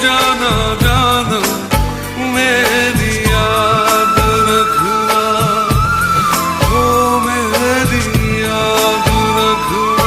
जाना जाना मेरी याद रखना, ओ मेरी याद रखना।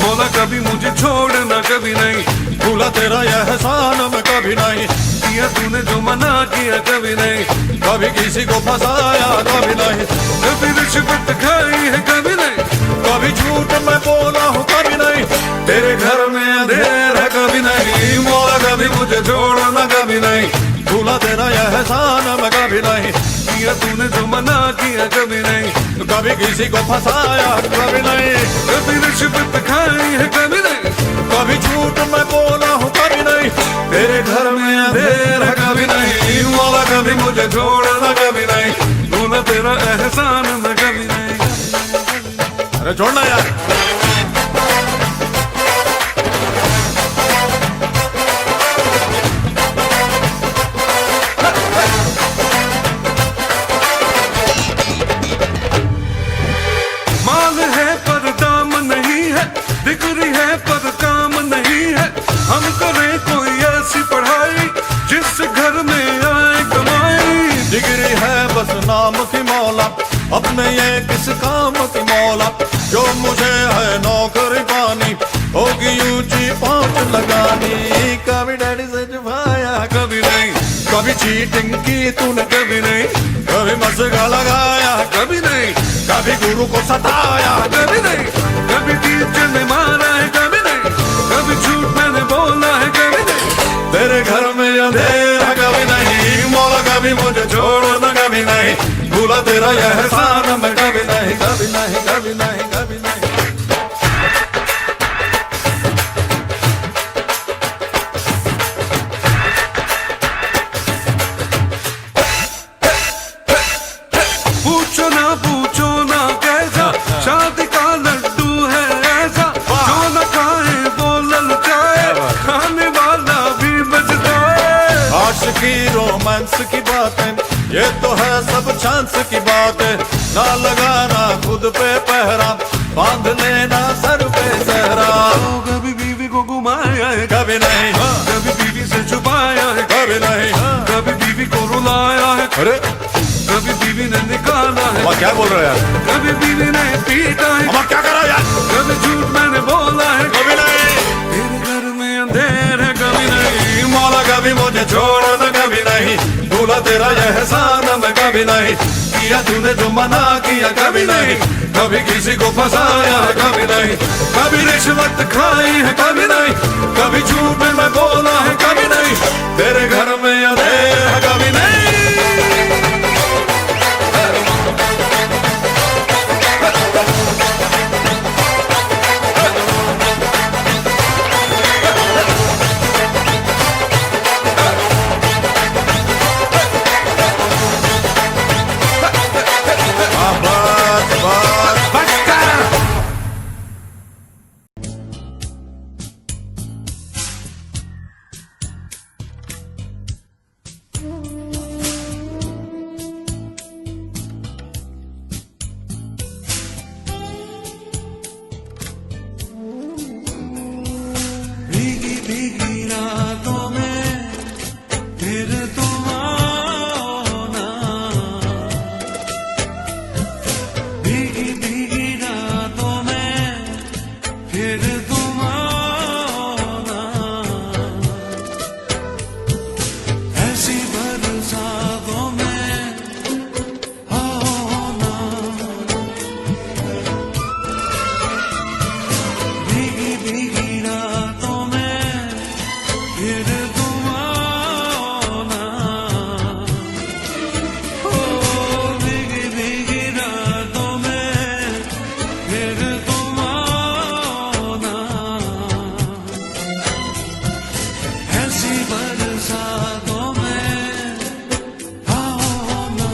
मौला कभी मुझे छोड़ना कभी नहीं, भूला तेरा यह एहसान मैं कभी नहीं, किया तूने जो मना किया कभी नहीं, कभी किसी को फंसाया कभी नहीं, कभी रिश्वत खाई है कभी नहीं, कभी झूठ मैं बोला हूँ कभी नहीं, तेरे घर में अंधेरा कभी नहीं। मौला कभी मुझे छोड़ना कभी नहीं, भूला तेरा यह एहसान मैं कभी नहीं, किया तूने जो मना किया कभी नहीं, कभी किसी को फंसाया कभी नहीं, कभी रिश्वत खाई है कभी नहीं, कभी झूठ मैं बोला हूँ कभी नहीं, तेरे घर में अंधेरा कभी नहीं। मौला कभी मुझे छोड़ना कभी नहीं, भूला तेरा एहसान मैं कभी नहीं। अरे छोड़ना यार। माल है पर दामन डिग्री है पर काम नहीं है, हम करें कोई ऐसी पढ़ाई जिस घर में आए कमाई। डिग्री है बस नाम की मौला, अपने ये किस काम की मौला। जो मुझे है नौकरी पानी, होगी ऊंची पहुंच लगानी। कभी डैडी से छुपाया कभी नहीं, कभी चीटिंग की तूने कभी नहीं, कभी मस्का लगाया कभी नहीं, कभी गुरु को सताया कभी नहीं, कभी टीचर ने मारा है कभी नहीं, कभी झूठ मैंने बोला है कभी नहीं। तेरे घर में अंधेरा कभी नहीं, मौला कभी मुझे छोड़ना कभी नहीं। भूला तेरा यह एहसान मैं कभी नहीं, कभी नहीं, कभी नहीं, कभी नहीं। पूछो ना कैसा शादी का लड्डू है ऐसा, जो न खाए वो ललचाए, खाने वाला भी बच जाए। आशिकी रोमांस की बातें ये तो है सब चांस की बातें। ना लगाना खुद पे पहरा, बांध लेना सर पे सहरा। कभी बीवी को घुमाया है कभी नहीं, कभी बीवी से छुपाया है कभी नहीं, कभी बीवी को रुलाया है, अरे कभी बीवी ने निकाला है, अब क्या बोल रहे हो यार? कभी बीवी ने पीटा है, अब क्या करा यार? कभी झूठ मैंने बोला है कभी नहीं, तेरे घर में अंधेर है कभी नहीं। मौला कभी मुझे छोड़ना कभी नहीं। भूला तेरा यह एहसान मैं कभी नहीं। किया तूने जो मना किया कभी नहीं, कभी किसी को फंसाया है कभी नहीं, कभी रिश्वत खाई है कभी नहीं, कभी झूठ में मैं बोला है कभी नहीं। तेरे घर में अंधेर है कभी नहीं। भीगी भीगी रातों में फिर तुम आना, भीगी भीगी रातों में फिर तुम आना, ऐसी बरसातों में आना, भीगी भीगी रातों में फिर तुम आना, ओ भीगी भीगी रातों में फिर तुम आना, ऐसी बरसातों में आना,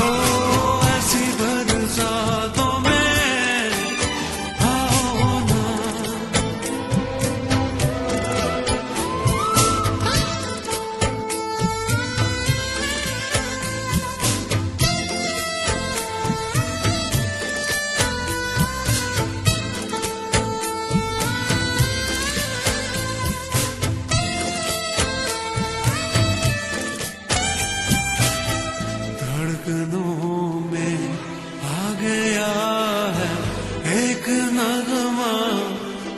ओ ऐसी बरसातों में आना। धड़कनों में आ गया है एक नगमा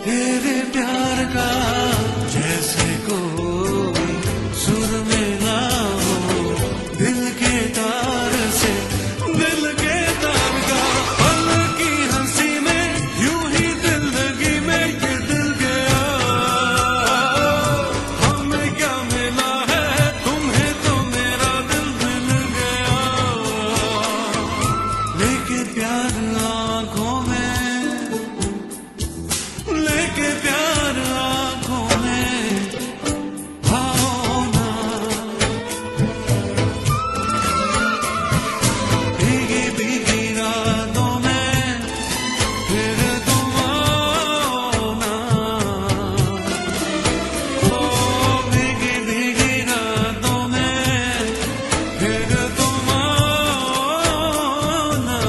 तेरे प्यार का, जैसे कोई सुर मिला हो दिल के तार से, दिल के तार का। पल की हंसी में यूं ही दिल लगी में ये दिल गया, हमें क्या मिला है तुम्हें तो मेरा दिल मिल गया। लेके प्यार आँखों में, लेके प्यार आँखों में आओ ना, भीगी भीगी रातों में फिर तुम आओ ना, ओ भीगी भीगी रातों में फिर तुम आओ ना।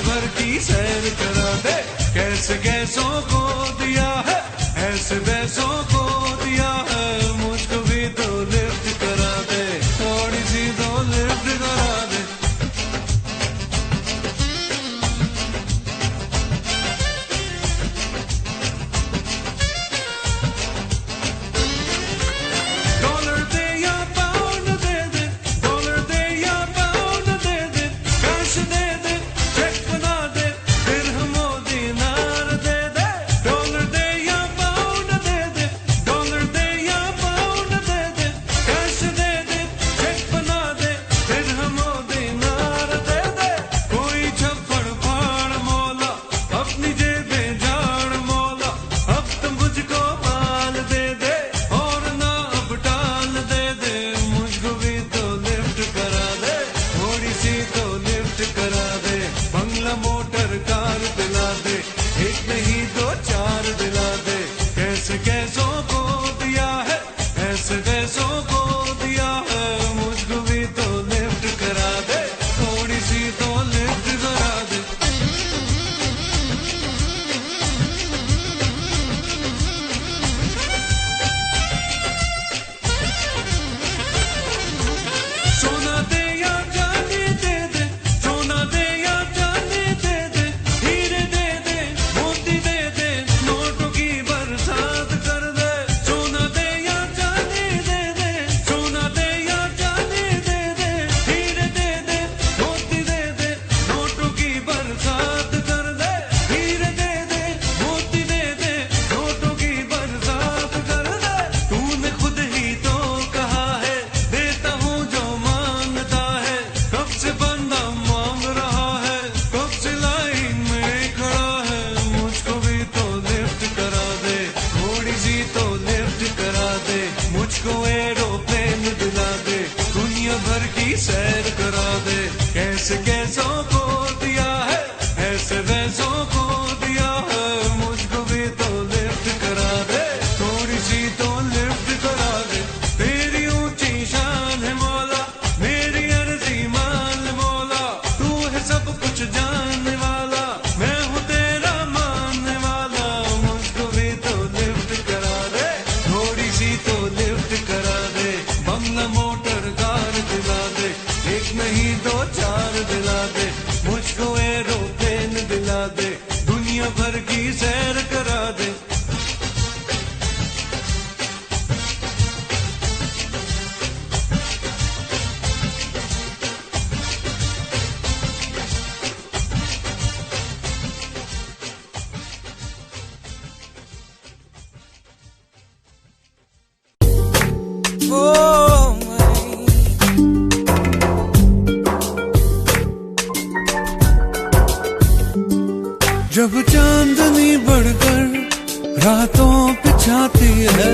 भर की सैर करा दे। कैसे कैसों को दिया है, ऐसे वैसों को दिया है, मुझको भी तो लिफ्ट करा दे, थोड़ी सी तो लिफ्ट करा दे। डॉलर दे या पाउंड दे दे, डॉलर दे या पाउंड दे दे, कैश दे दे, चेक बना दे, दिरहमो दीनार दे दे। डॉलर दे या पाउंड दे दे, डॉलर दे या पाउंड दे दे, कैश दे दे, चेक बना दे, दिरहमो दीनार दे दे। कोई छप्पड़ फाड़ मौला, अपनी जेबें झाड़ मौला, अब तुम मुझको माल दे दे और ना अब टाल दे दे, मुझको भी तो लिफ्ट करा दे, थोड़ी सी तो लिफ्ट करा दे। बंगला मोटर कार दिला दे, एक नहीं दो चार दिला दे। कैसे कैसों को दिया है, ऐसे वैसों को दिया है, मुझको भी तो लिफ्ट करा दे, थोड़ी सी तो लिफ्ट करा दे। सोना दे या चांदी दे दे, सोना दे या चांदी दे दे, हीरे दे दे, मोती दे दे, नोटों की बरसात कर दे। सोना दे या चांदी दे दे, सोना दे या चांदी दे दे, हीरे दे दे, मोती दे दे, नोटों की बरसात कर दे। हीरे दे दे, मोती दे दे, नोटों की बरसात कर दे। तूने खुद ही तो कहा है, देता हूँ जो मांगता है, कब से बंदा मांग रहा है, कब से लाइन में खड़ा है, मुझको भी तो लिफ्ट करा दे, थोड़ी सी तो लिफ्ट करा दे। मुझको एरोप्लेन दिला दे, दुनिया भर की सैर करा दे। कैसे कैसों को दिया है, ऐसे वैसों को दिया है, मुझको भी तो लिफ्ट करा दे, थोड़ी सी तो लिफ्ट करा दे। तेरी ऊंची शान है मौला, मेरी अर्जी मान मौला, तू है सब कुछ जानने वाला, मैं हूँ तेरा मानने वाला, मुझको भी तो लिफ्ट करा दे, थोड़ी सी तो लिफ्ट करा दे। बंगला मोटर कार दिला दे, एक नहीं दो चार दिला दे, मुझको एरोप्लेन दिला दे, दुनिया भर की सैर करा दे। जब चांदनी बढ़कर रातों पे छाती है,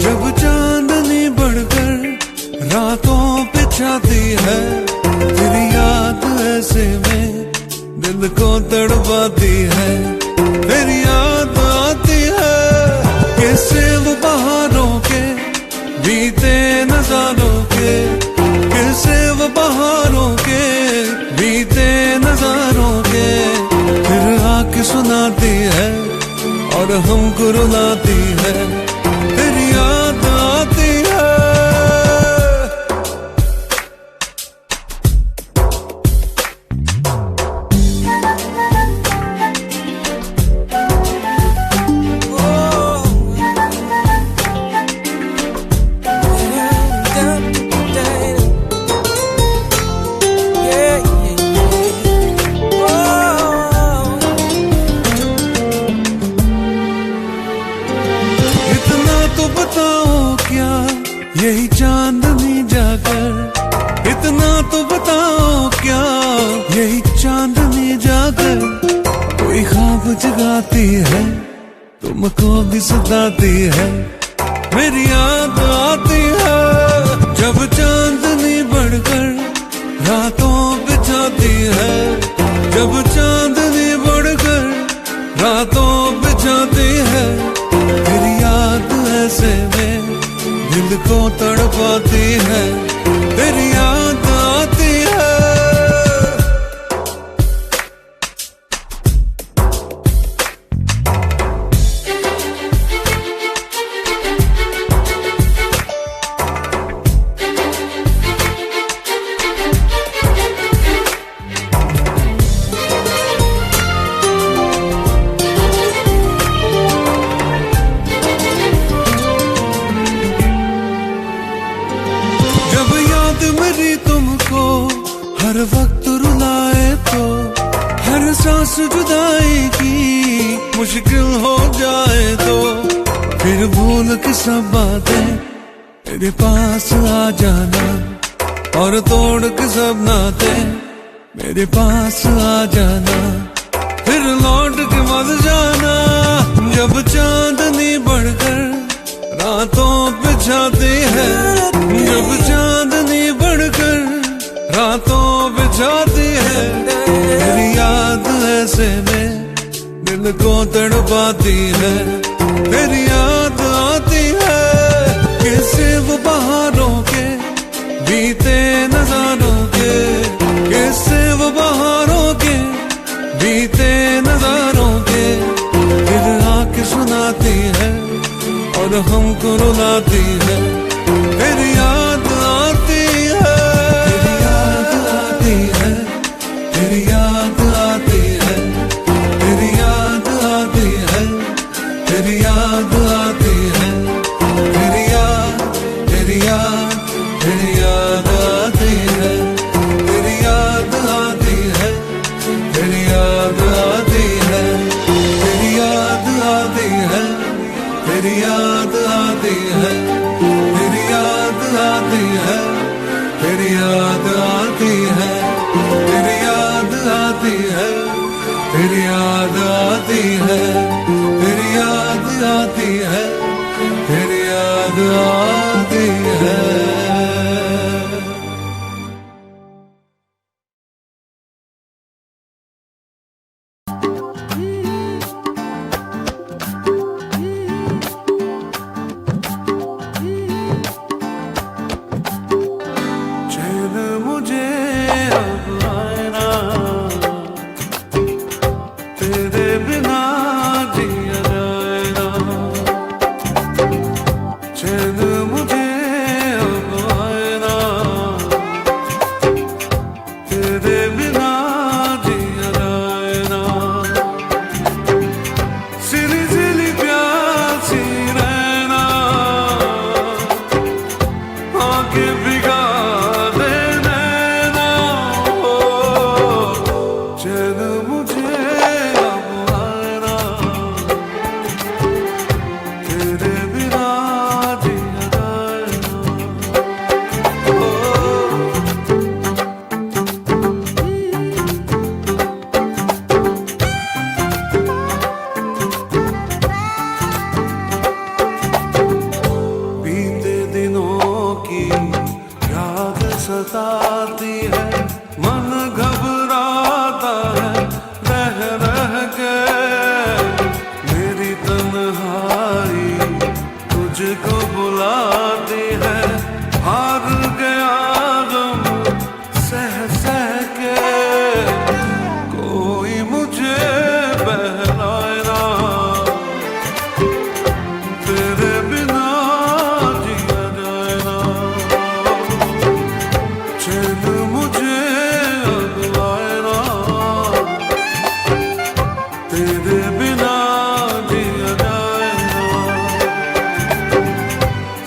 जब चांदनी बढ़कर रातों पे छाती है, तेरी याद ऐसे में दिल को तड़पाती है। तेरी याद आती है, कैसे वो बहारों के बीते नजारों के, कैसे वो बहारों के बीते नजारों के, फिर आके सुनाती है और हमको रुलाती है। तेरी याद आती है। यही चांदनी जाकर, इतना तो बताओ क्या यही चांदनी जाकर कोई ख्वाब जगाती है, तुमको भी सताती है, मेरी याद आती है। जब चांदनी बढ़कर रातों बिछाती है, जब चांदनी बढ़कर रातों बिछाती है, तेरी याद ऐसे में दिल को तड़पाती है, तेरी याद आती है। हर वक्त रुलाए तो हर सांस जुदाई की मुश्किल हो जाए तो फिर भूल के सब बातें मेरे पास आ जाना और तोड़ के सब नाते मेरे पास आ जाना फिर लौट के मत जाना जब चांदनी बढ़कर रातों पे छाती है जब चांदनी बढ़कर रातों पे छाती है तेरी याद ऐसे में दिल को तड़पाती है तेरी याद आती है कैसे वो बहारों के बीते नजारों के कैसे वो बहारों के बीते नजारों के फिर आके सुनाती है और हमको रुलाती है तेरी याद आती है तेरी याद आती है तेरी याद आती है तेरी याद आती है तेरी याद आती है तेरी याद तेरी याद तेरी याद आती है तेरी याद आती है तेरी याद आती है तेरी याद आती है तेरी याद आती है तेरी याद आती है तेरी याद आती है तेरी याद आती है तेरी याद आती है तेरी याद आती है तेरी याद आती है सताती है मन घबराता है रह रह के मेरी तन्हाई तुझको बुलाती है हार गया गम सह सह के कोई मुझे बहलाए ना तेरे बिना जिया जाए ना चैन मुझे अब आए ना तेरे बिना जिया जाए ना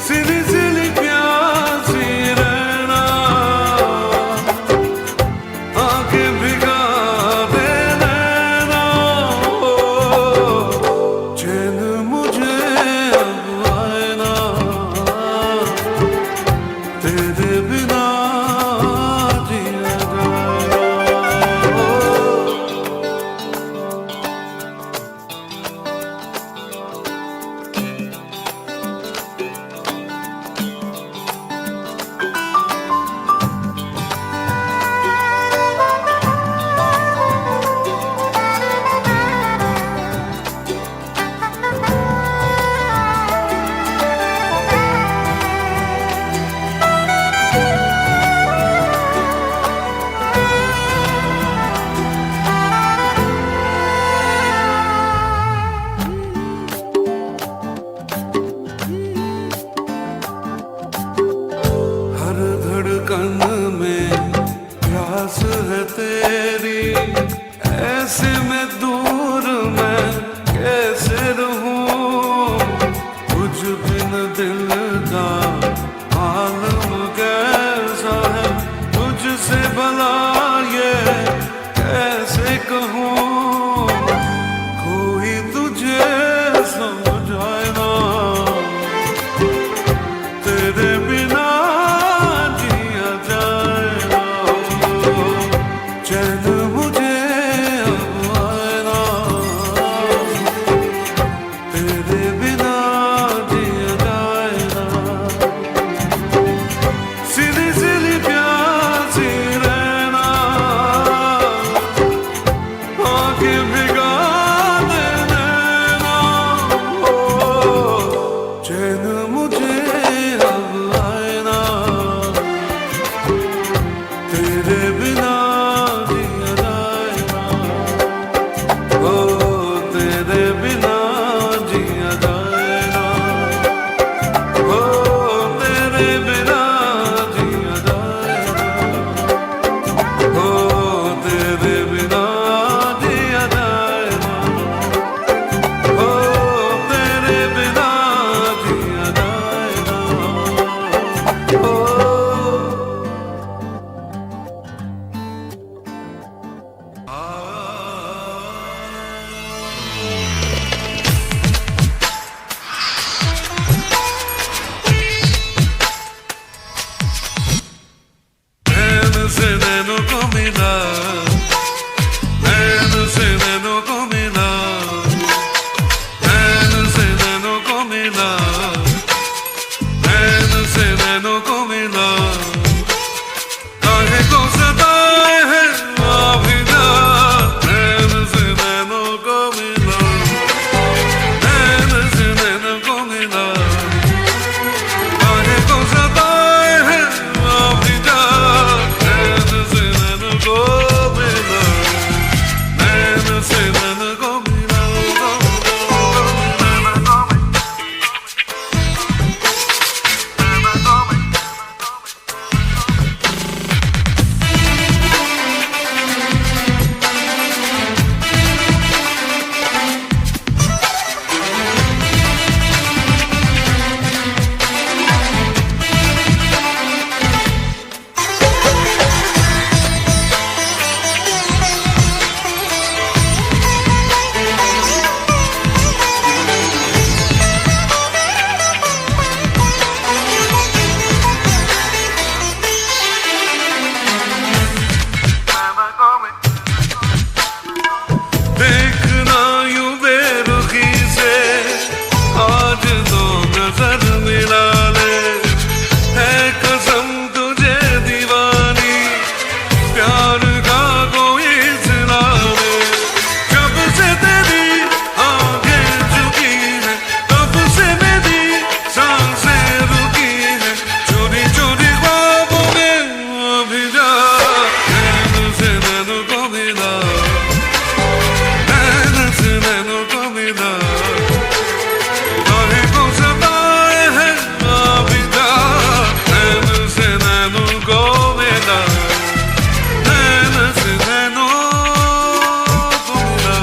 सिली सिली प्यासी रहना आंखें भिगा दे नैना चैन मुझे अब आए ना तेरे बिना जिया जाए हर धड़कन में प्यास है तेरी ऐसे में दूर मैं कैसे रहूं कुछ बिन दिल का आलम कैसा है तुझसे भला आके भिगा दे नैना, ओ, चैन मुझे अब आए ना, तेरे बिना जिया जाए ना, ओ तेरे बिना जिया जाए ना, ओ तेरे बिना जिया जाए ना, ओ तेरे बिना जिया जाए ना, ओ तेरे बिना जिया जाए ना, ओ नैन से नैनों को मिला, नैन से नैनों को मिला, नैन से नैनों को मिला, नैन से नैनों को मिला, काहे को सताए है आभिजा, नैन से नैनों को मिला, नैन से नैनों को मिला, काहे को सताए है आभिजा, नैन से नैनों को मिला, नैन से नैनों को मिला, देखना यूं बेरुखी से आज तो नजर मिला ले, है कसम तुझे दीवानी प्यार का कोई सिला ले, जब से तेरी आंखें झुकी है तब से मेरी सांसें रुकी है, चोरी चोरी ख्वाबों में अभी जा, नैन से नैनों को मिला, नैन से नैनों को मिला, काहे को सताए है आभिजा, नैन से नैनों को मिला, नैन से नैनों को मिला।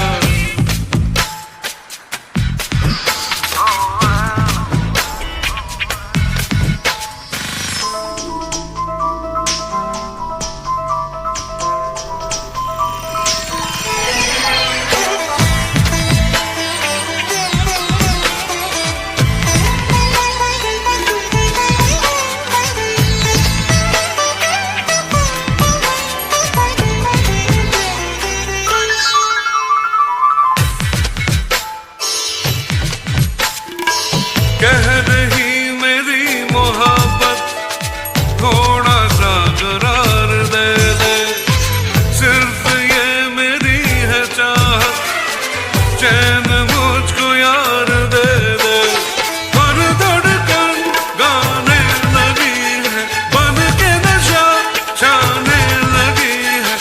कह रही मेरी मोहब्बत थोड़ा सा करार दे दे, सिर्फ ये मेरी है चाहत, चैन मुझको यार दे दे, पर धड़कन गाने लगी है, बन के नशा छाने लगी है,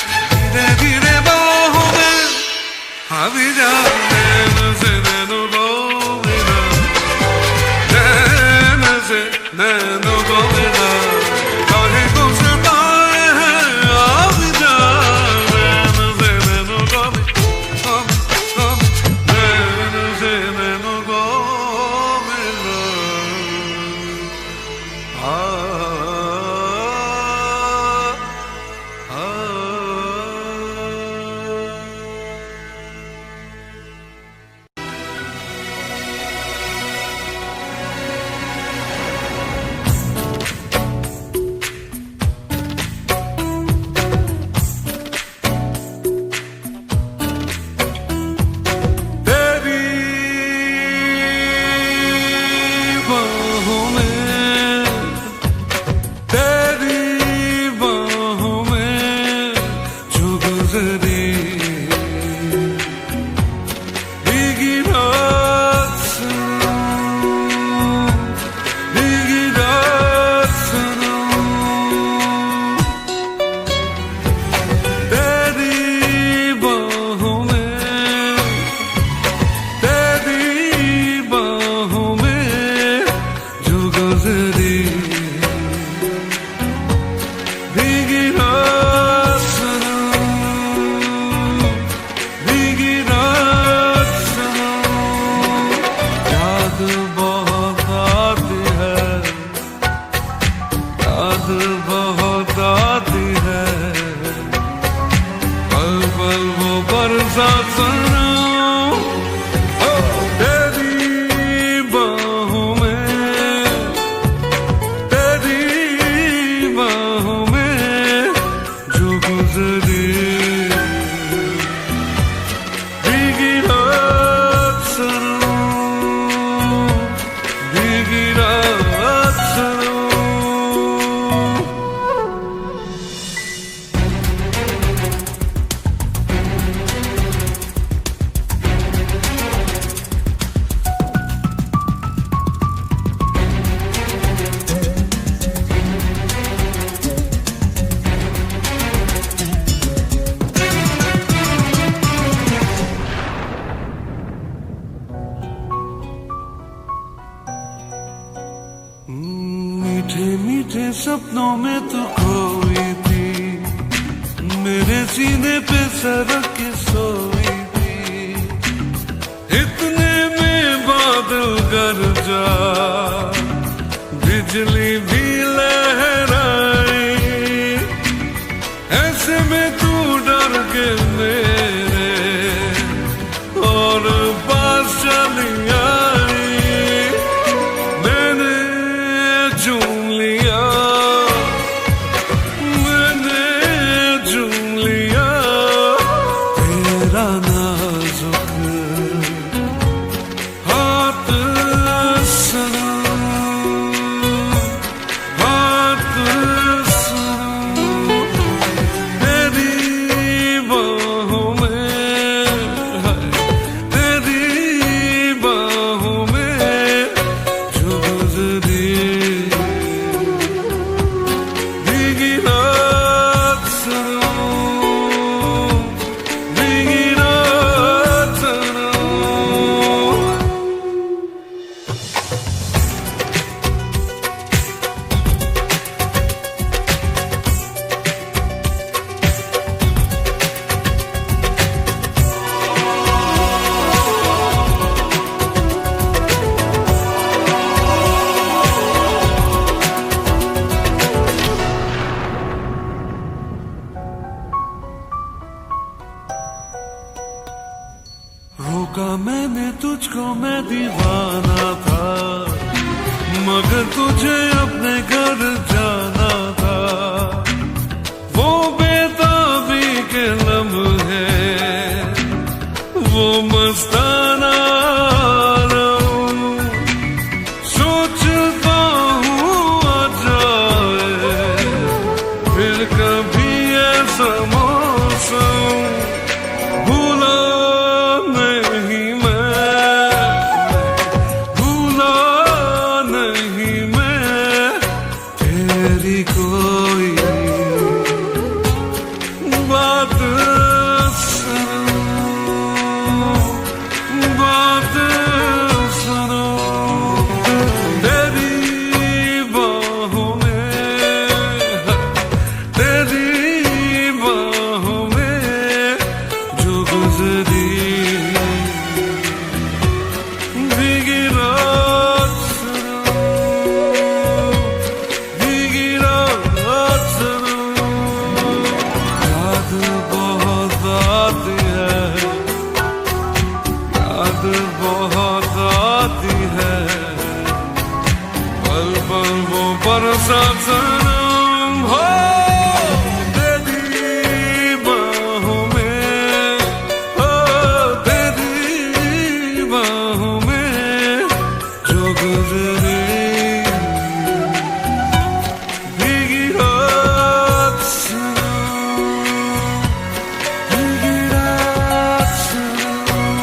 धीरे धीरे बाहों में अभी जा, नैन से नैनों को मिला, नैन से नैनों को मिला, काहे को सताए है आभिजा, नैन से नैनों को मिला, नैन से नैनों को मिला, आ बरसात सनम, ओ तेरी बाहों में, तेरी बाहों में जो गुजरी भीगी रात सनम, भीगी रात सनम। मीठे मीठे सपनों में तू खोई थी, मेरे सीने पे सरक के सोई थी, इतने में बादल गरजा, बिजली भी लहराई, ऐसे में तू डर के मेरे और पास चली आई, मैंने चूम लिया, मैंने चूम लिया तेरा नाजुक हाथ सनम, हाथ सनम, तेरी बाहों में, तेरी बाहों में जो गुजरी भीगी रात सनम, भीगी रात सनम। रोका मैंने तुझको, मैं दीवाना था, मगर तुझे अपने घर जाना था, वो बेताबी के लम्हे, वो मस्ताना आलम, सोचता हूँ आ जाए फिर कभी ऐसा मौसम, भूला नहीं मैं, भूला नहीं मैं तेरी कोई बात सनम, बात सनम, तेरी बाहों में, तेरी बाहों में जो गुजरी भीगी रात सनम, भीगी रात सनम। याद बहुत आती है, याद बहुत आती है, पल पल वो बरसात सनम, हो तेरी बाहों में, हो तेरी बाहों में जो गुजरी भीगी रात सनम, भीगी रात सनम,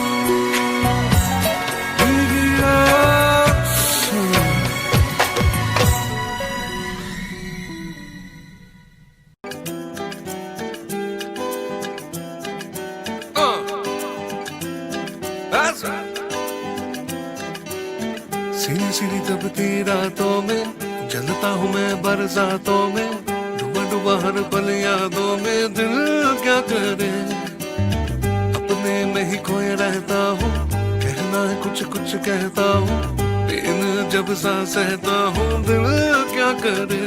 भीगी रात सनम। That's right. सीनी सीनी तपती रातों में जलता हूँ मैं बरसातों में, डूबा डूबा हर पल यादों में, दिल क्या करे अपने में ही खोए रहता हूँ, कहना है कुछ कुछ कहता हूँ, दिन जब सा सहता हूँ, दिल क्या करे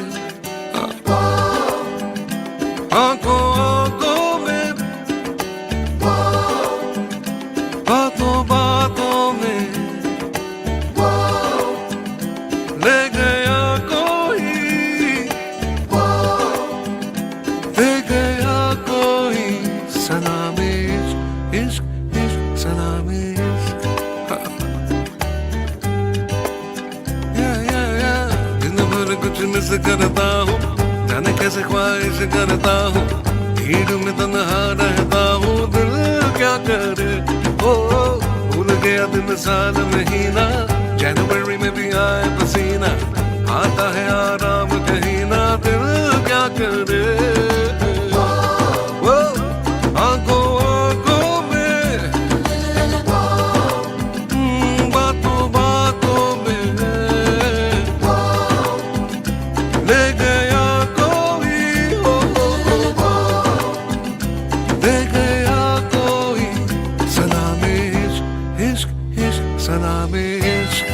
आंखों आंखों में बातों बातों में ले गया कोई, ले गया कोई सलामे इश्क इश्क इश्क सलामे इश्क। दिन भर कुछ मिस करता हूँ, जाने कैसे ख्वाहिश करता हूँ, भीड़ में तन्हा रहता हूँ, दिल क्या करे। ओ भूल गया दिन साल महीना, जनवरी में भी आए पसीना, आता है आराम कहीं ना, दिल क्या करे। ओ आंखों आंखों में बातों बातों में ले गया कोई, ले गया कोई सलामे इश्क इश्क इश्क सलामे इश्क।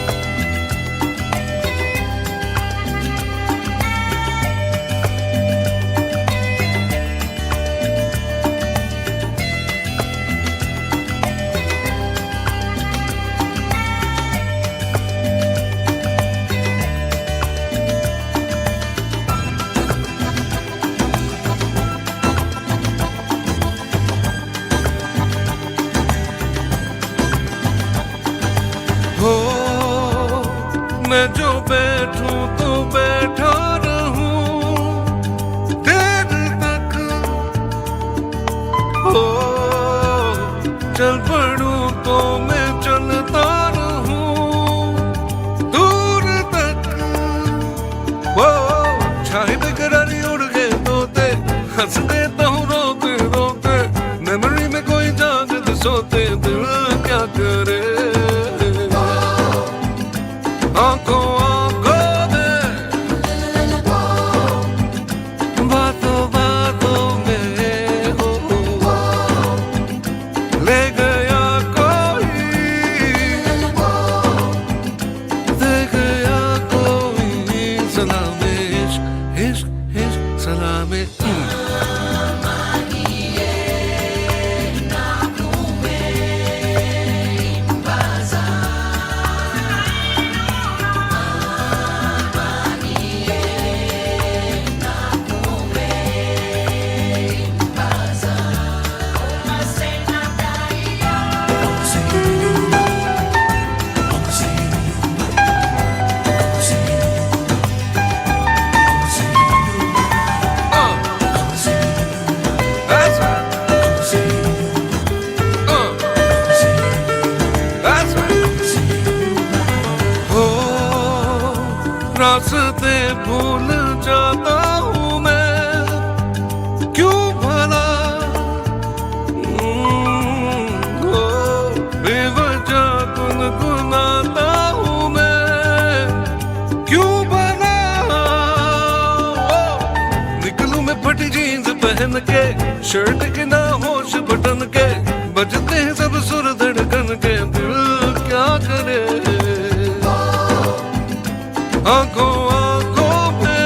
हो मैं जो बैठूं तो बैठा रहूं देर तक, हो चल पड़ूं तो मैं चलता रहूं दूर तक। वो चाहे बेकरारी उड़ गए तोते, हंस देता हूँ रोते रोते, मेमोरी में कोई जागते सोते, दिल क्या करे। आंखों आंखों में बातों बातों में हो ले गया कोई, ले गया कोई सलामे इश्क इश्क इश्क सलामे। रास्ते भूल जाता हूँ मैं क्यों भला, हो बेवजह गुनगुनाता हूँ मैं क्यों भला। निकलूं मैं फटी जीन्स पहन के, शर्ट के ना होश बटन के, बजते हैं सब सुर धड़कन के, दिल क्या करे। आंखों आंखों में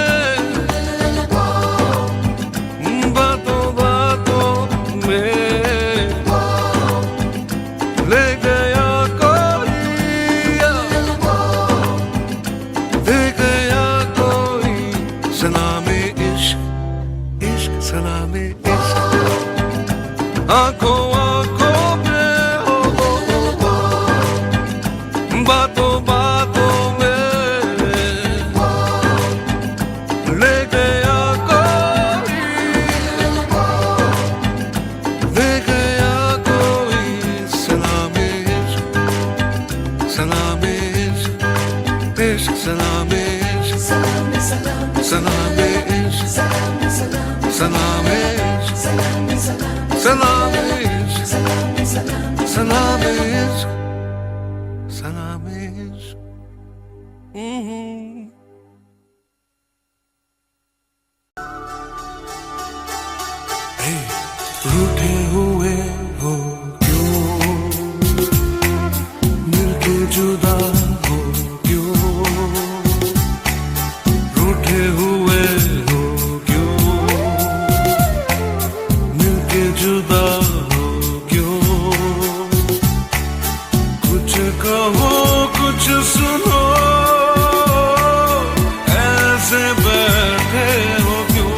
बातों बातों में ले गया कोई, ले गया कोई सलामे इश्क इश्क सलामे इश्क। आंखों आंखों में हो बातों बातों में ले गया कोई, ले गया कोई सलामे इश्क सलामे इश्क इश्क सलामे इश्क सलामे सलामे इश्क सलामे सलामे इश्क सलामे इश्क सलामे इश्क सलामे इश्क। रूठे हुए हो क्यों, मिलके जुदा हो क्यों, रूठे हुए हो क्यों, मिलके जुदा हो क्यों, सुनो, ऐसे बैठे हो क्यों,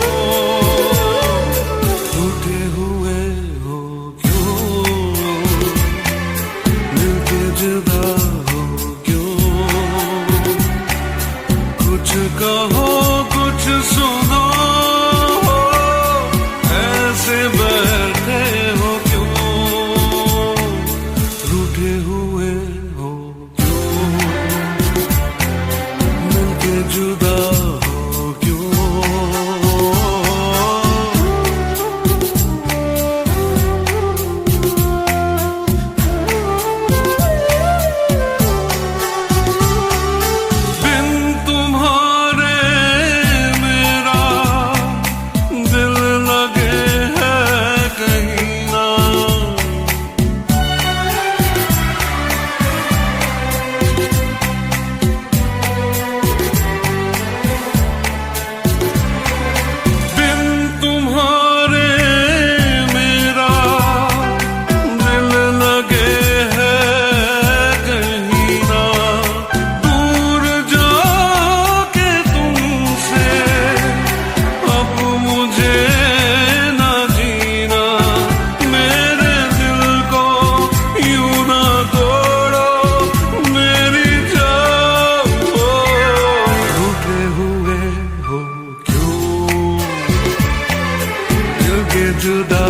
टूटे हुए हो क्यों, मिलके जुदा हो क्यों, कुछ कहो कुछ सुनो, ऐसे बैठे हो क्यों, रूठे हुए हो क्यों, मिलके जुदा हो क्यों। बिन तुम्हारे मेरा दिल लगे है कहीं ना, बिन तुम्हारे मेरा दिल लगे है कहीं ना, दूर जाके तुमसे अब मुझे ना जीना, मेरे दिल को यूं ना तोड़ो मेरी जाओ, रूठे हुए हो क्यों, दिल के जुदा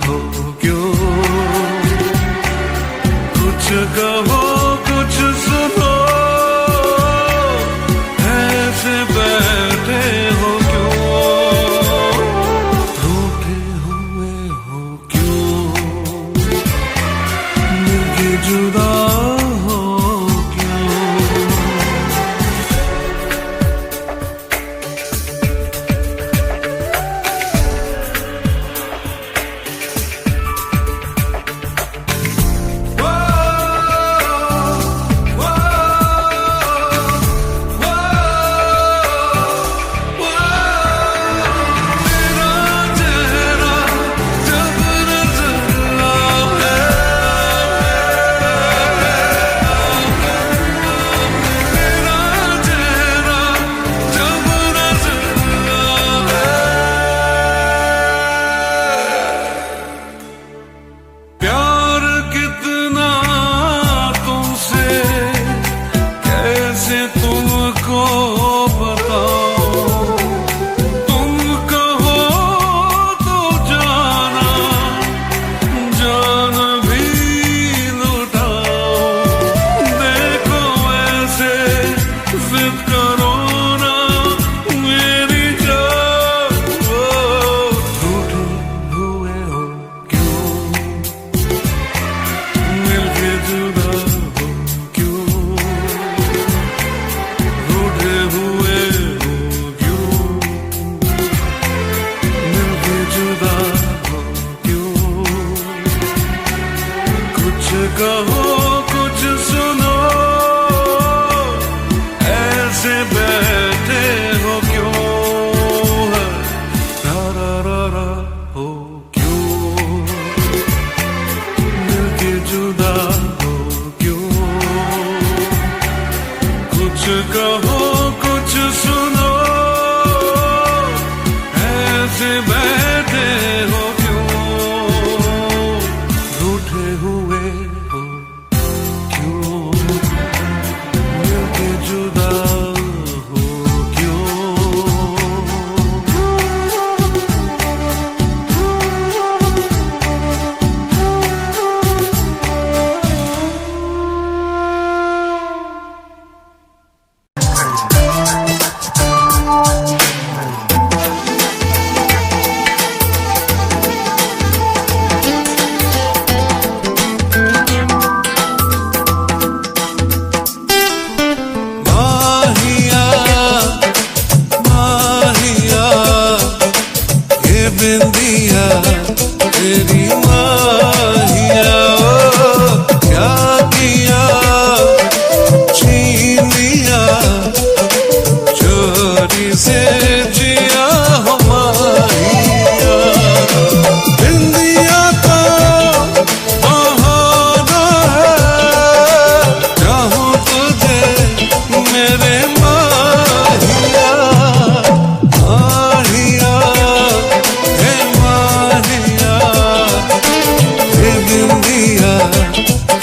हो क्यों, कुछ कहो कुछ सुनो, ऐसे बैठे हो क्यों, रूठे हुए हो क्यों, मिलके जुदा हो क्यों। तेरा चेहरा जब नजर आए, तेरा चेहरा जब नजर आए, प्यार कितना तुमसे कैसे तुमको बताओ, तुम कहो तो जाना जान भी लुटाओ, देखो ऐसे जिद करो ना मेरी जाओ, रूठे हुए हो क्यों, मिलके जुदा हो क्यों, रूठे हुए हो क्यों, मिलके जुदा हो क्यों, कुछ कहो कुछ सुनो, ऐसे बैठे हो क्यों, रा रा रा रा हो क्यों, मिलके जुदा हो क्यों, कुछ कहो कुछ सुनो, ऐसे बैठे हो क्यों, रूठे हुए हो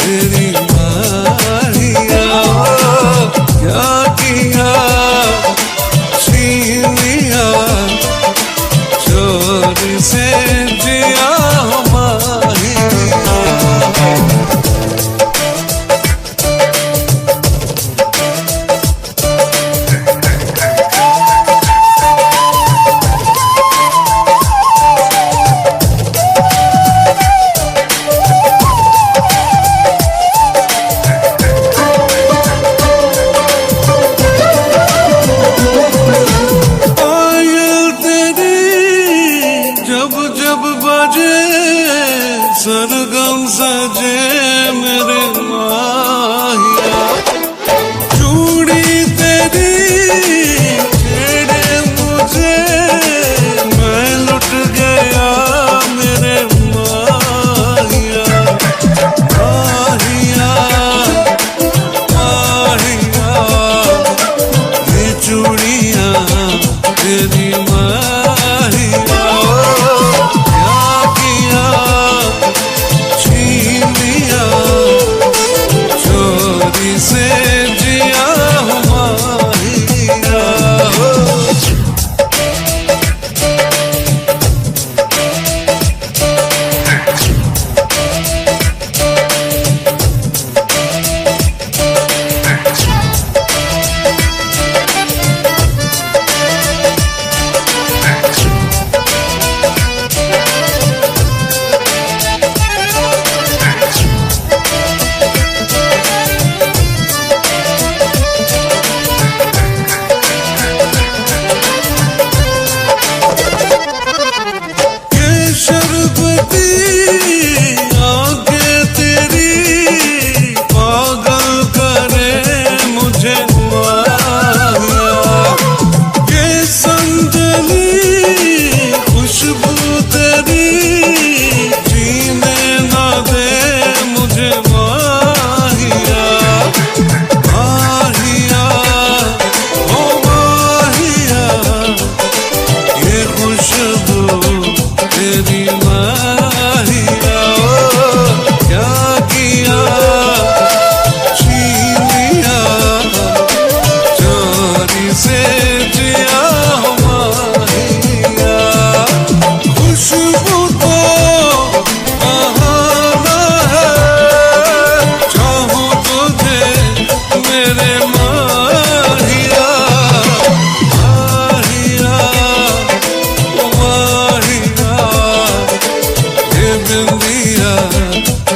तेरी माहिया क्या किया छीन लिया चोरी से जिया माहिया। सरगम सजे मेरे माहिया चूड़ी तेरी छेड़े मुझे मैं लुट गया मेरे माहिया। माहिया माहिया ये चूड़ियाँ तेरी माहिया क्या किया छीन लिया चोरी से जिया माहिया।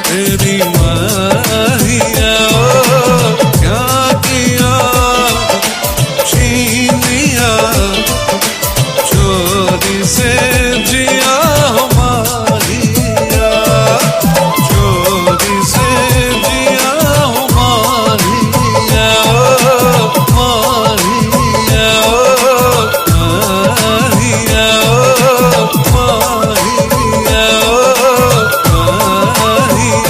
तेरी माहिया क्या किया छीन लिया चोरी से जिया माहिया चोरी से जिया माहिया माहिया माहिया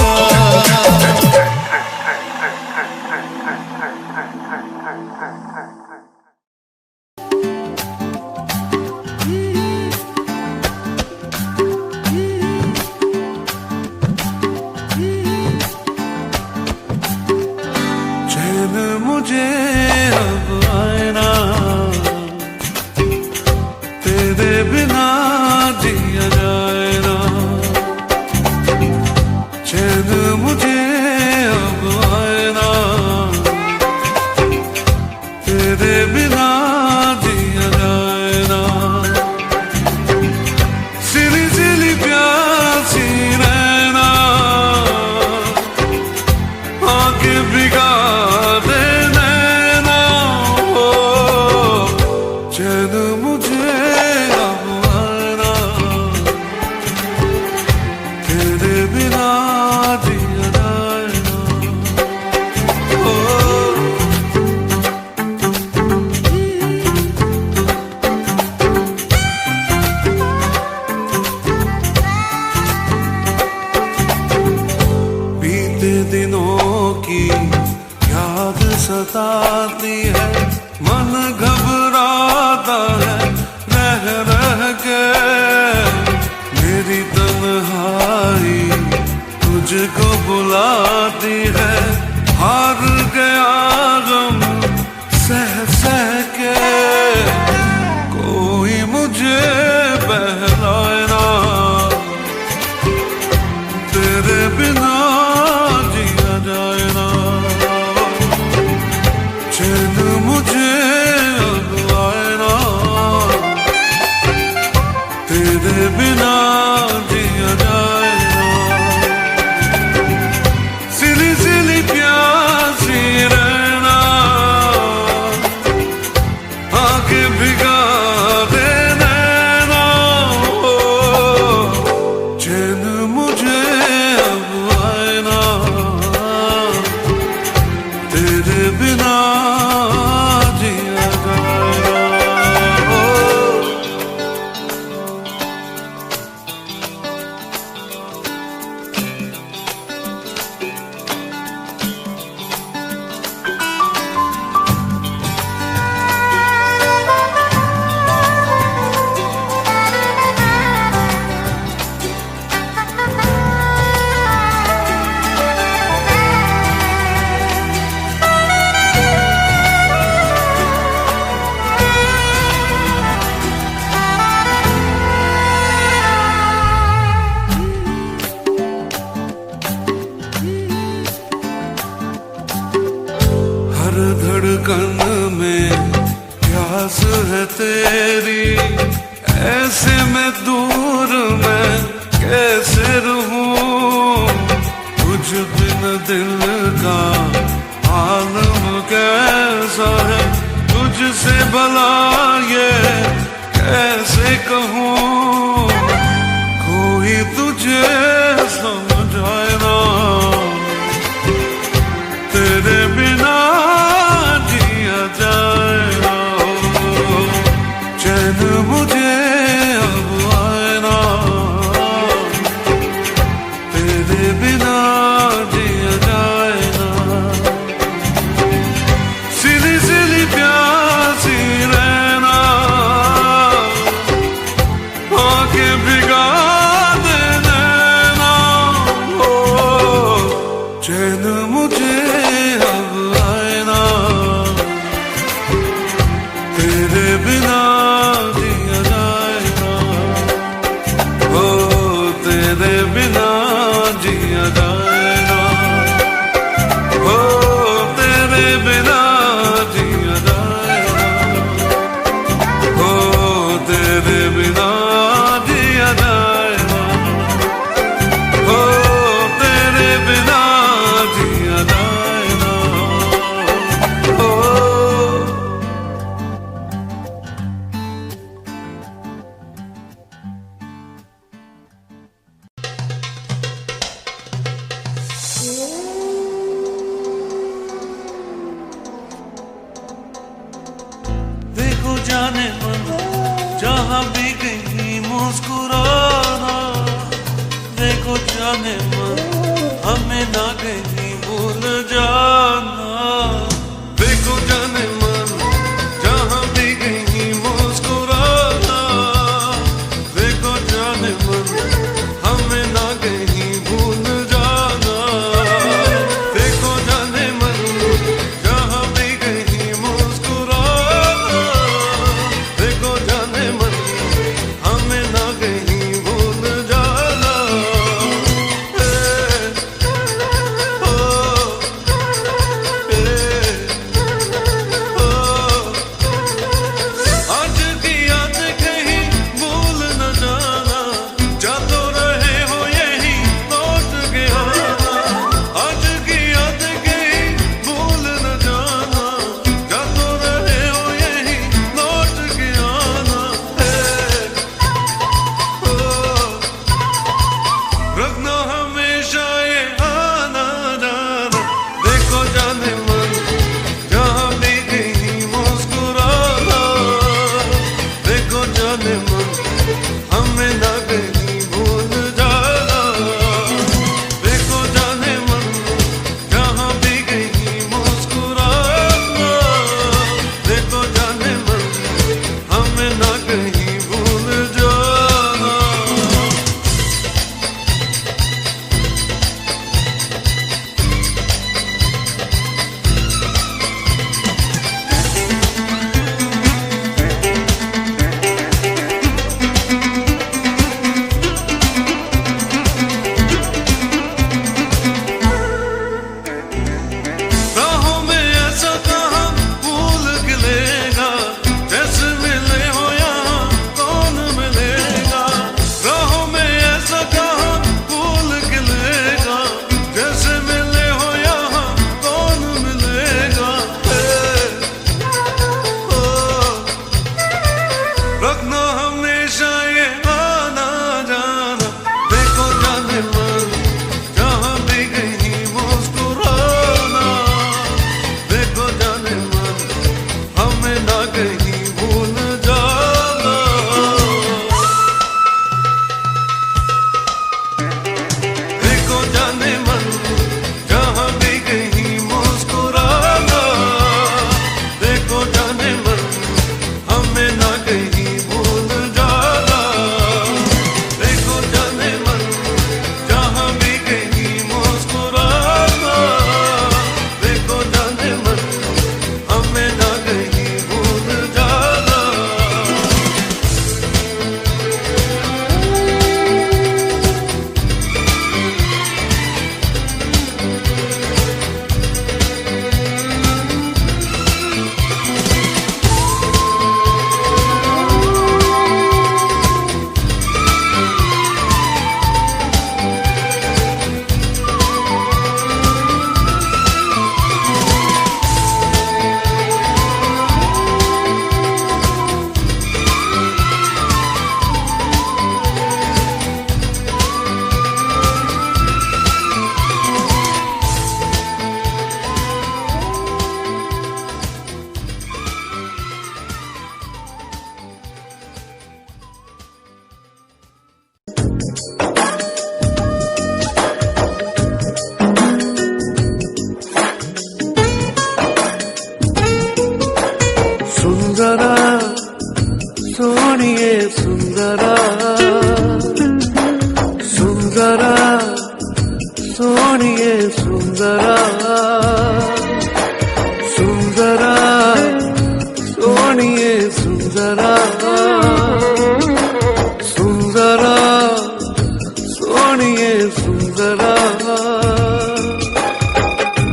मुझे अब आए ना तेरे बिना जिया जाए ना चैन मुझे अब आए ना तेरे बिना जिया जाए ना सिली सिली प्यासी रहना आके बिगा चैन मुझे अब आना तेरे बिना जिया जाए ना। बीते दिनों की याद सताती है मन घबराता है रह रह के मेरी तन्हाई तुझ मुझको बुलाती है, हार गया गम सह सह के, कोई मुझे बहलाए ना, तेरे बिना जिया जाए ना, चैन मुझे अब आए ना, तेरे बिना जिया जाए ना, सिली सिली प्यासी रहना, आके भिगा दे नैना, चैन मुझे अब आए ना, तेरे बिना जिया जाए ना। हर धड़कन में प्यास है तेरी, ऐसे में दूर मैं कैसे रहूं, तुझ बिन दिल का आलम कैसा है, तुझसे भला ये कैसे कहूं, कोई तुझे समझाए ना, तेरे बिना जिया जाए ना, चैन मुझे अब आए ना, तेरे बिना जिया जाए ना, सिली सिली प्यासी रहना, आके भिगा दे नैना, चैन मुझे अब आए ना, तेरे बिना जिया जाए ना, हो तेरे बिना जिया जाए ना, हो तेरे बिना जिया जाए ना, हो तेरे बिना जिया जाए ना, हो तेरे बिना जिया जाए ना, हो। देखो जाने मन जहाँ भी कहीं मुस्कुराना, देखो जाने मन हमें ना कहीं भूल जाना, देखो जाने मन जहाँ भी कहीं मुस्कुराना, देखो जाने मन हमें ना कहीं भूल जाना, देखो जाने मन जहाँ भी कहीं मुस्कुराना, देखो जाने मन हमें ना कहीं भूल जाना, ओ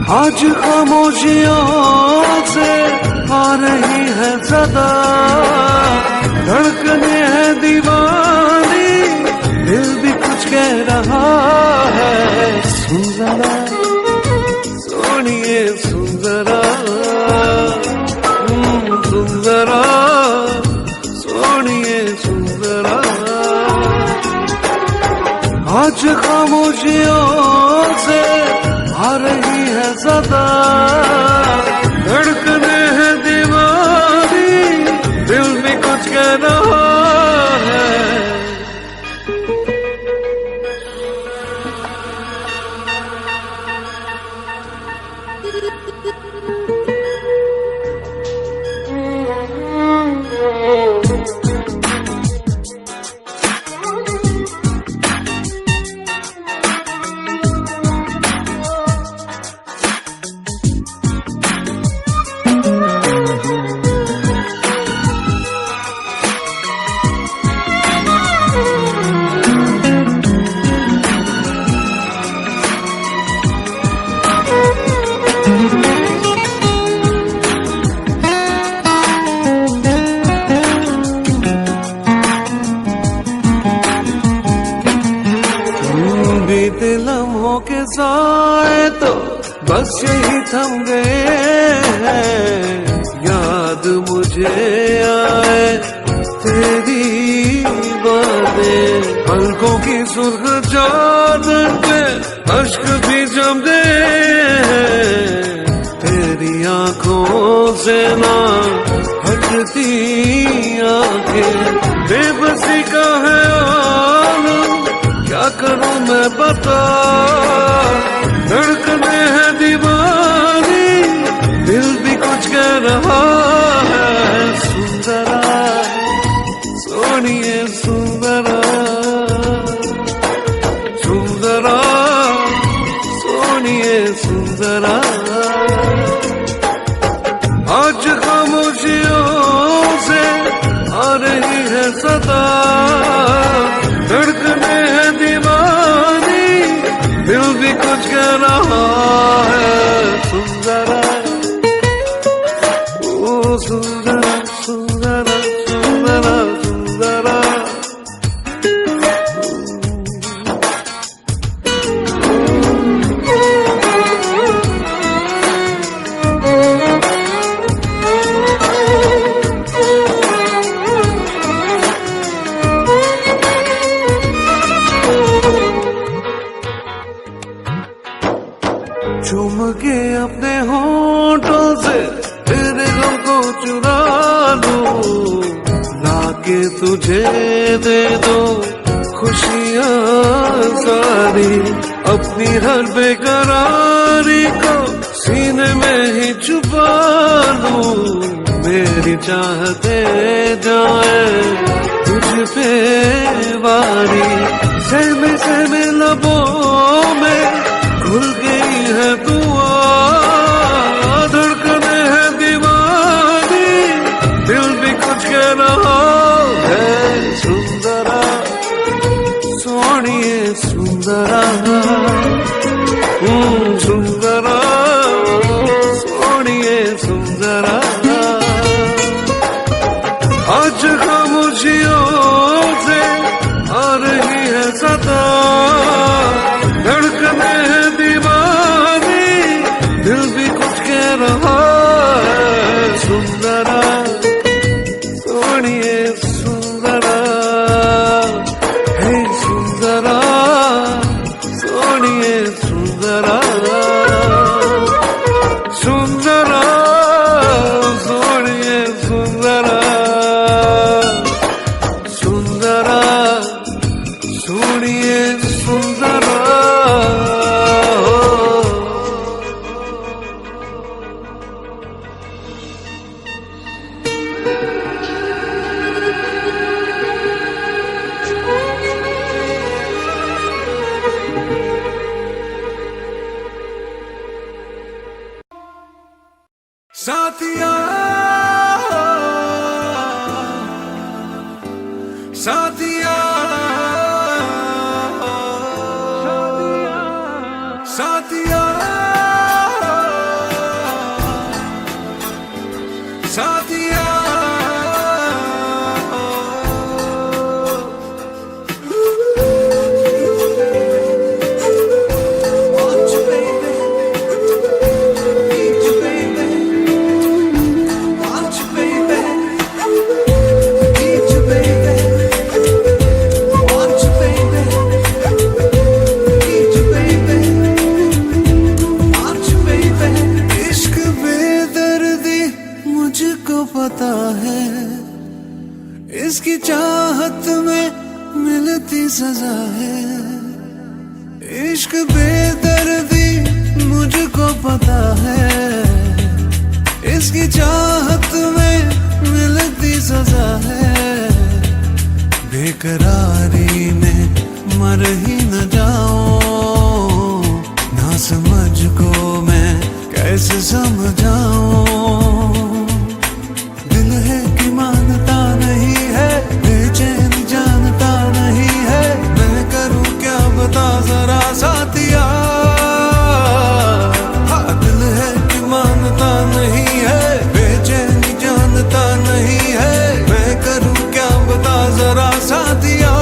आज खामोशियों से आ रही है सदा, धड़कने है दीवानी, दिल भी कुछ कह रहा है। सुंदरा सोनिए सुंदरा, सुंदरा सोनिए सुंदरा। आज खामोशियों से आ रही है सदा, धड़कने है दीवानी, दिल भी कुछ कह रहा है। बीते लम्हों के साए तो बस यही थम गए हैं, याद मुझे आए तेरी बातें। पलकों की सुर्ख चादर पे अश्क भी जम गए हैं, तेरी आंखों से ना हटती आंखें। बेबसी का है आलम, क्या करूं मैं बता, धड़कने है दीवानी, दिल भी कुछ कह रहा है। सुंदरा सोनिए सुंदरा, सुंदरा सोनिए सुंदरा। आज खामोशियों से आ रही है सदा, धड़कने है दीवानी, दिल भी कुछ कह रहा है। सुंदरा ओ सुंदरा सुंदरा सुंदरा सुंदरा। चूम के अपने होठों से तेरे गम को चुरा लूं, लाके तुझे दे दो खुशियाँ सारी। अपनी हर बेकरारी को सीने में ही छुपा लूं, मेरी चाहते जाए तुझ पे वारी। सहमे सहमे लबों में घुल गई है दुआ, धड़कने है दीवानी, दिल भी कुछ कह रहा है। सुंदरा सोनिए सुंदरा, सुंदरा सोनिए सुंदरा। आज खामोशियों से आ रही है सदा, धड़कने है दीवानी, दिल भी कुछ कह रहा है। सुंदरा सोनिए सुंदरा, हे सुंदरा सोनिए सुंदरा, सुंदरा सोनिए सुंदरा, सुंदरा सोनिए सुंदरा। साथिया साथिया साथिया इसकी चाहत में मिलती सजा है। इश्क बेदर्दी मुझको पता है, इसकी चाहत में मिलती सजा है। बेकरारी में मर ही न जाऊं, ना समझ को मैं कैसे समझाऊं। दिल है कि मानता नहीं है, बेचैन जानता नहीं है, मैं करूं क्या बता जरा साथिया। हाँ, दिल है कि मानता नहीं है, बेचैन जानता नहीं है, मैं करूं क्या बता जरा साथिया।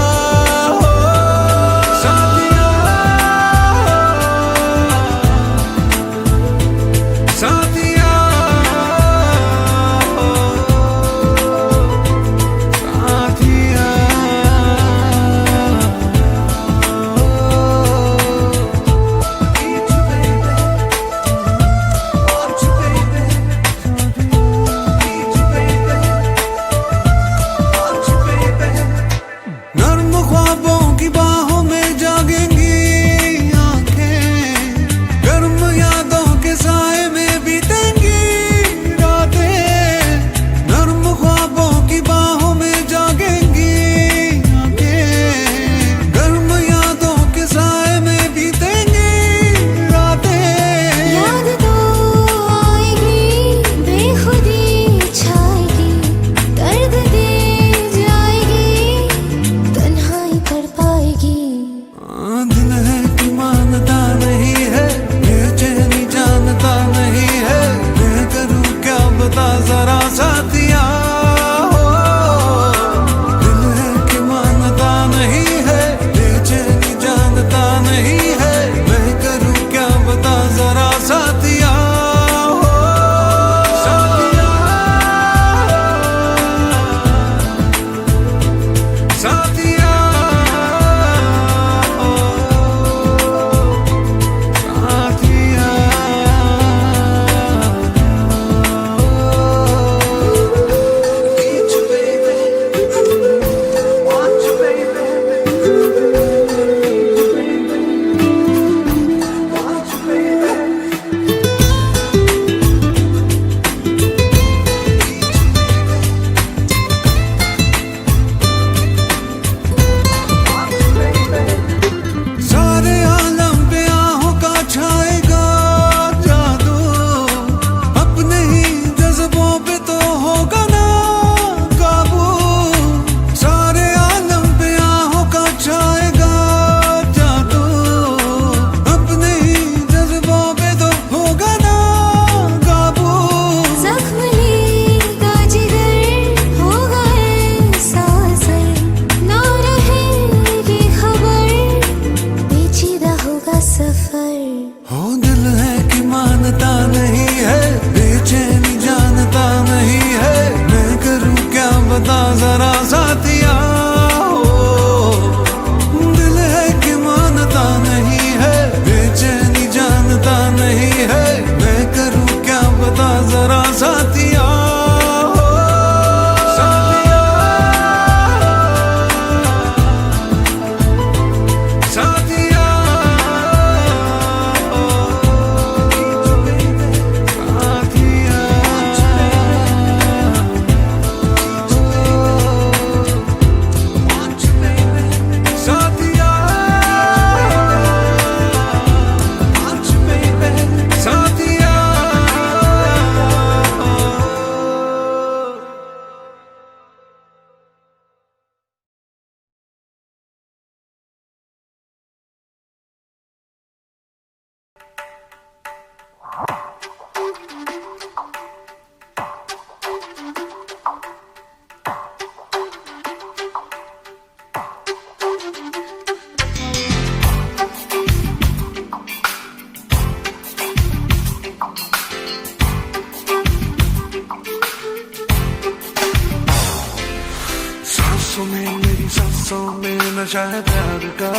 सांसों में मेरी सांसों में नशा है प्यार का,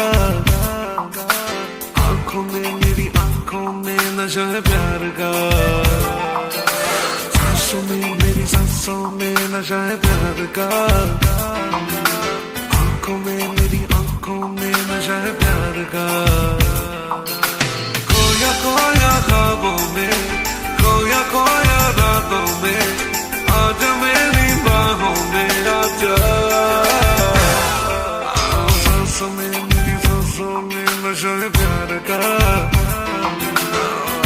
आंखों में मेरी आंखों में नशा है प्यार का। सांसों में मेरी सांसों में नशा है प्यार का, आंखों में मेरी आंखों में नशा है प्यार का। खोया खोया ख्वाबों में, खोया खोया रातों में, आजा मेरी बाहों में आजा। सांसों में मेरी सांसों में नशा है प्यार का,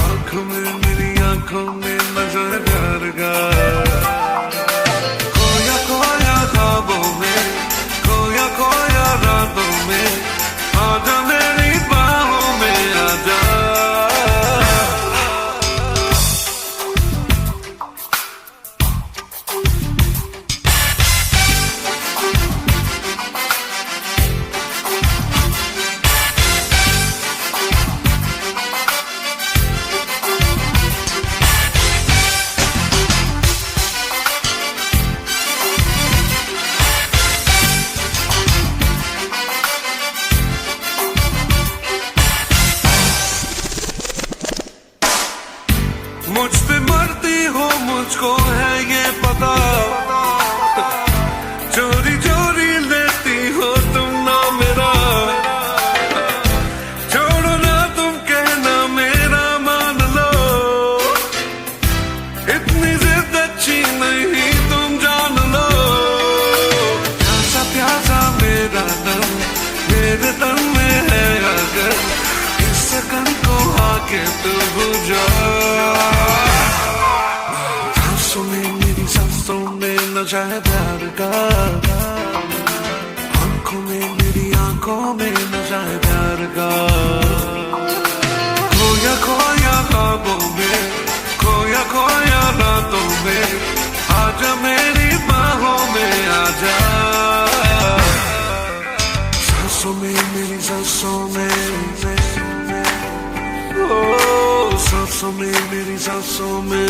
आंखों में मेरी आंखों में नशा है प्यार का। खोया खोया ख्वाबों में, खोया खोया रातों में, आजा मेरी बाहों में आजा। मुझ पे मरती हो मुझको है ये पता, चोरी चोरी लेती हो तुम ना मेरा। छोड़ो ना तुम कहना मेरा मान लो, इतनी जिद अच्छी नहीं तुम जान लो। प्यासा प्यासा मेरा दम मेरे तन में है, अगर इस सकन को आके तू बुझा। सांसों में मेरी सांसों में नशा है प्यार का, आंखों में मेरी आंखों में नशा है प्यार का। खोया खोया ख्वाबों में, खोया खोया रातों में, आजा मेरी बाहों में आजा। सांसों में मेरी सांसों में, ओ सांसों में मेरी सांसों में।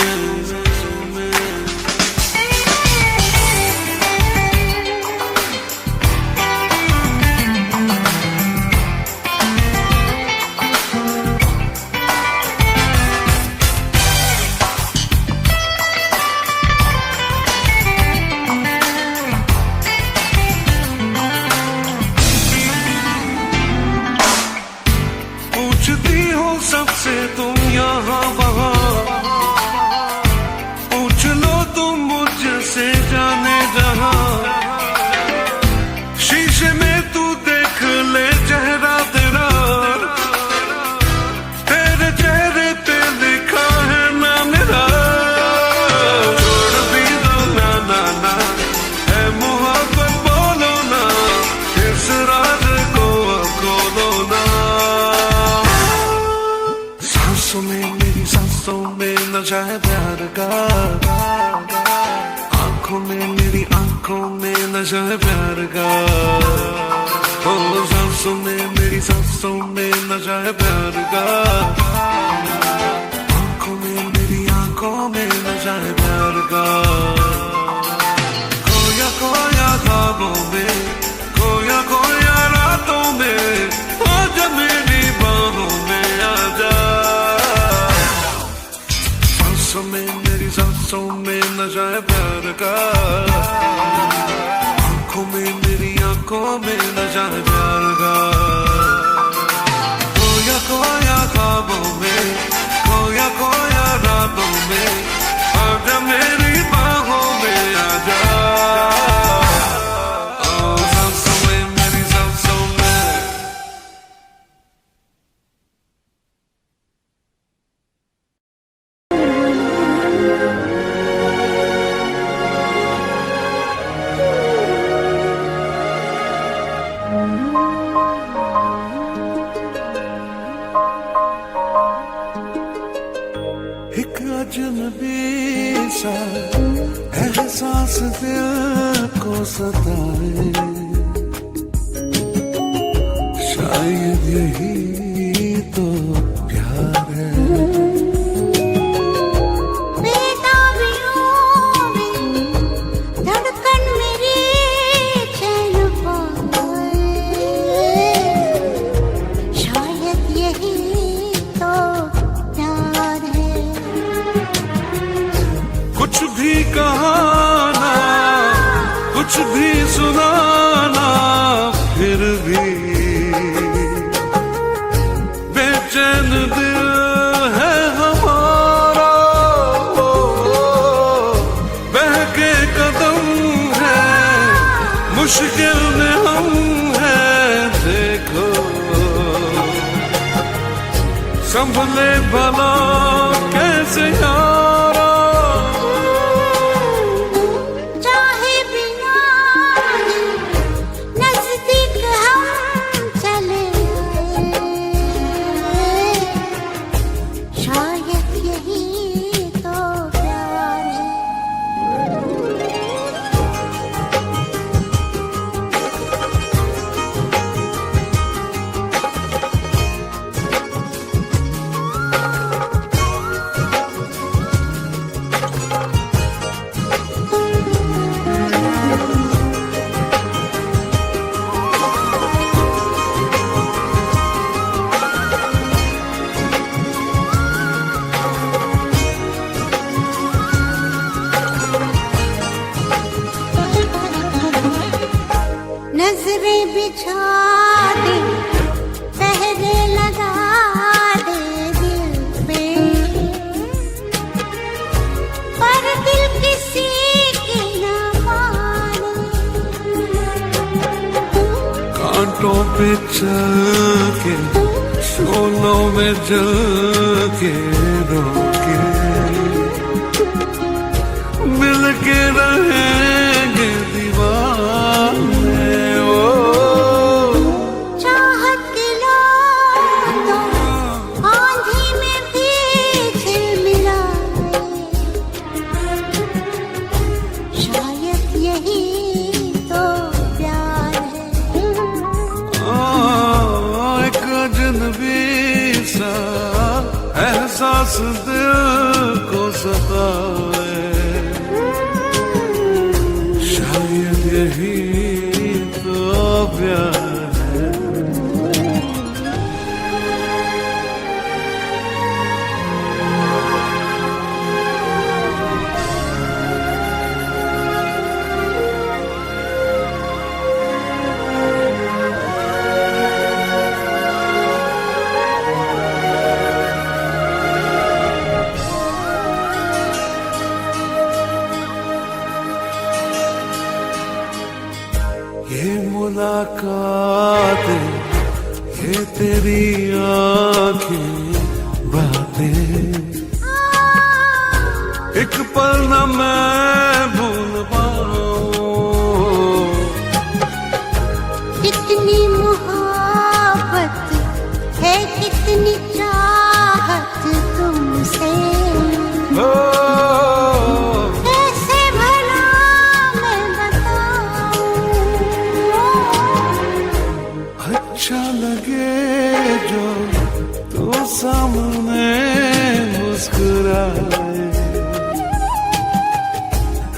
पूछती हो सबसे तुम यहाँ वहाँ, पूछ लो तुम मुझसे जाने जहाँ। शीशे में तू देख ले चेहरा तेरा, तेरे चेहरे पे लिखा है ना मेरा। छोड़ भी दो ना ना ना, है मोहब्बत बोलो ना, इस राज को अब खोलो ना। सांसों में मेरी सांसों में नशा है प्यार का, आंखों में मेरी आंखों में नशा है प्यार का। ओ सांसों में मेरी सांसों में नशा है प्यार का, आंखों में मेरी आंखों में नशा है प्यार का। खोया खोया ख्वाबों में, खोया खोया रातों में, आजा मेरी बाहों में आजा। सांसों में मेरी सांसों में नशा है प्यार का, आंखों में मेरी आंखों में नशा है प्यार का। खोया खोया ख्वाबों में, खोया खोया रातों में, आजा मेरी बाहों में आजा। ओ सांसों में मेरी सांसों में। एक अजनबी सा एहसास दिल को सताए, शायद यही तो प्यार है। धड़कन मेरी चैन पाए, शायद यही तो प्यार है। कुछ भी भी सुनाना फिर भी बेचैन दिल है हमारा, बहके कदम है मुश्किल में हम हैं, देखो संभले भला कैसे यारा। चाहे बिना नजदीक हम चले आए, शायद यही तो प्यार है। नजरें बिछा दे, पहरे लगा दे दिल पे, पर दिल किसी की ना माने। कांटों पे चल के शोलों में जल के रोके मिल के रहेंगे दीवाने। चाहत लो तो आंधी में भी झिलमिलाए, शायद यही तो प्यार है। एक अजनबी सा एहसास दिल को सताए, शायद यही तो प्यार है। ये मुलाकातें, ये तेरी आंखें बातें, एक पल न मैं भूल पाऊं। कितनी मोहब्बत है, कितनी चाहत तुमसे, कैसे भला मैं बताऊं। अच्छा लगे जो तू सामने मुस्कुराए,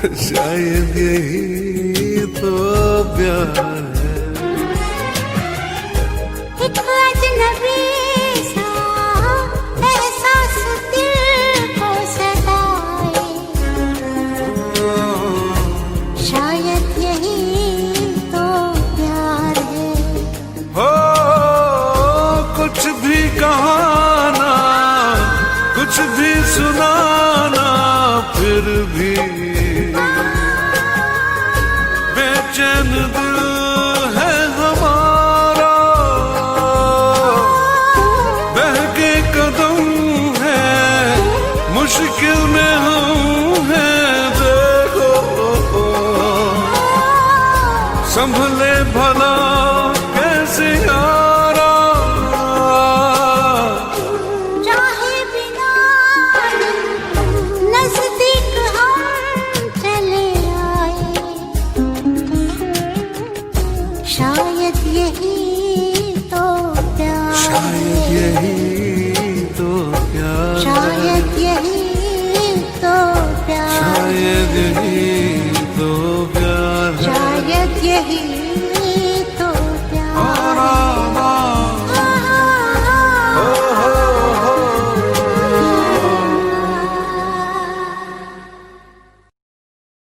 शायद यही तो प्यार है। एक अजनबी सा एहसास दिल को सताए, शायद यही तो प्यार है। हो कुछ भी कहाना, कुछ भी सुनाना फिर भी बेचैन दिल है हमारा, बहके कदम है मुश्किल में हम हैं, देखो संभले भला कैसे यारा। चाहे बिना नजदीक हम चले आए, शायद यही तो प्यार है। शायद यही तो प्यार, शायद यही तो प्यार, शायद यही तो प्यार, शायद यही तो प्यार।